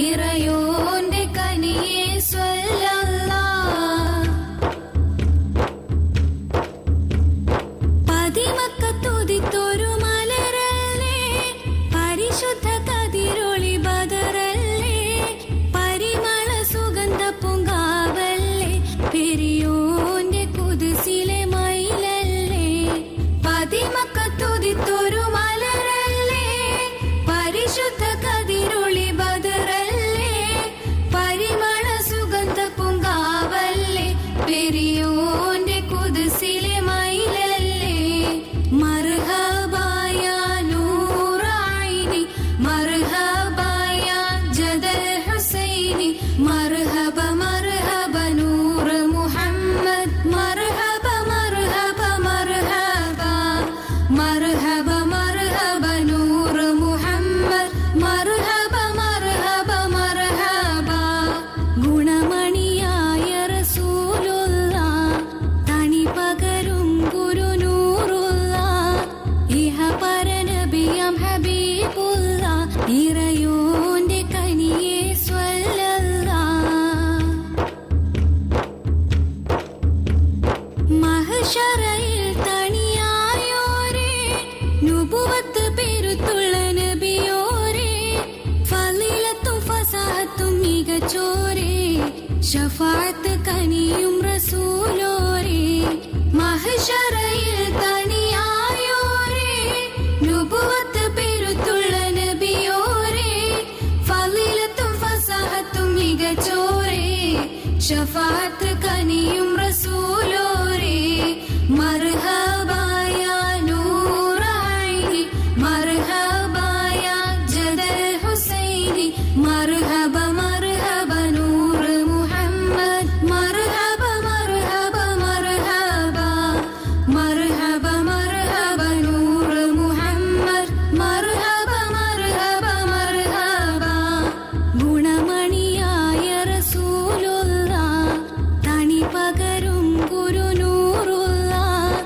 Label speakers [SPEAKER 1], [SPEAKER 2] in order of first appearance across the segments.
[SPEAKER 1] ഇറയോന്റെ കനിയേ സ്വല്ലല്ലാഹ്. പതിമക്കത്തുദിത്തൊരു മലരല്ലേ, പരിശുദ്ധ കതിരൊളി ബദറല്ലേ, പരിമള സുഗന്ധ പൂങ്കാവല്ലേ, പെരിയോന്റെ കുദ്സിലെ മയിലല്ലേ. പതിമക്കത്തുദിത്തൊരു മലരല്ലേ, പരിശുദ്ധ കതിരൊളി ബദറല്ലേ, പരിമള സുഗന്ധ പൂങ്കാവല്ലേ, പെരിയോന്റെ കുദ്സിലെ മയിലല്ലേ. മർഹബാ യാ നൂറൈനി, മർഹബാ യാ ജദൽ ഹുസൈനി, മർഹബ മർഹബ നൂർ മുഹമ്മദ്, മർഹബ മർഹബ മർഹബ, മർഹബ മർഹബ നൂർ മുഹമ്മദ്, മർഹബ മർഹബ മർഹബ. ഗുണമണിയായ റസൂലുള്ളാഹ്, തണി പകരും ഗുരുനൂറുള്ളാഹ്, ഇഹ പരനബിയാം ഹബീബുള്ളാഹ്, ഇറയോന്റെ കനിയേ സ്വല്ലല്ലാഹ്. മഹ്ശറയിൽ തണിയായോരേ, നുബുവത്ത് പെരുത്തുള്ള നബിയോരേ, ഫളീലത്തും ഫസാഹത്തും മികച്ചോരേ, ശഫാഅത്ത് കനിയും റസൂലോരേ. മഹ്ശറയിൽ തണിയായോരേ, നുബുവത്ത് പെരുത്തുള്ള നബിയോരേ, ഫളീലത്തും ഫസാഹത്തും മികച്ചോരേ, ശഫാഅത്ത് കനിയും റസൂലോരേ. മർഹബാ യാ നൂറൈനി, മർഹബാ യാ ജദൽ ഹുസൈനി, മർഹബ മർഹബ നൂർ മുഹമ്മദ്, മർഹബ മർഹബ മർഹബ, മർഹബ മർഹബ നൂർ മുഹമ്മദ്, മർഹബ മർഹബ മർഹബ. ഗുണമണിയായ റസൂലുള്ളാഹ്, തണി പകരും ഗുരുനൂറുള്ളാഹ്,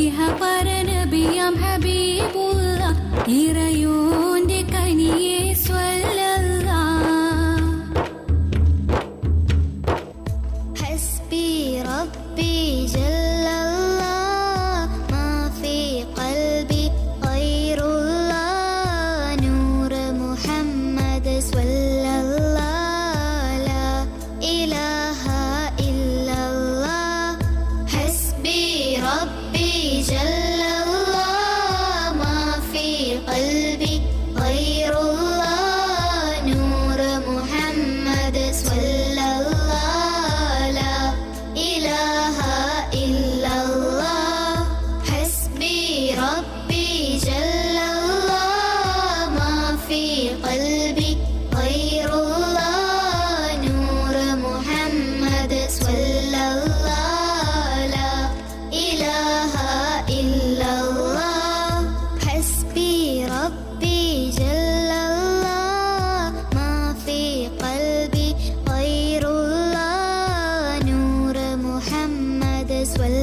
[SPEAKER 1] ഇഹ പരനബിയാം ഹബീബുള്ളാഹ്, ഇറയോന്റെ കനിയേ സ്വല്ലല്ലാഹ്.
[SPEAKER 2] حسبي ربي جل الله ما في قلبي غير الله نور محمد صلى الله لا إله إلا الله حسبي ربي جل الله ما في قلبي غير الله نور محمد صلى الله لا إله إلا الله حسبي ربي جل الله ما في قلبي غير الله نور محمد صلى الله لا إله إلا الله حسبي ربي جل الله ما في قلبي غير الله نور محمد صلى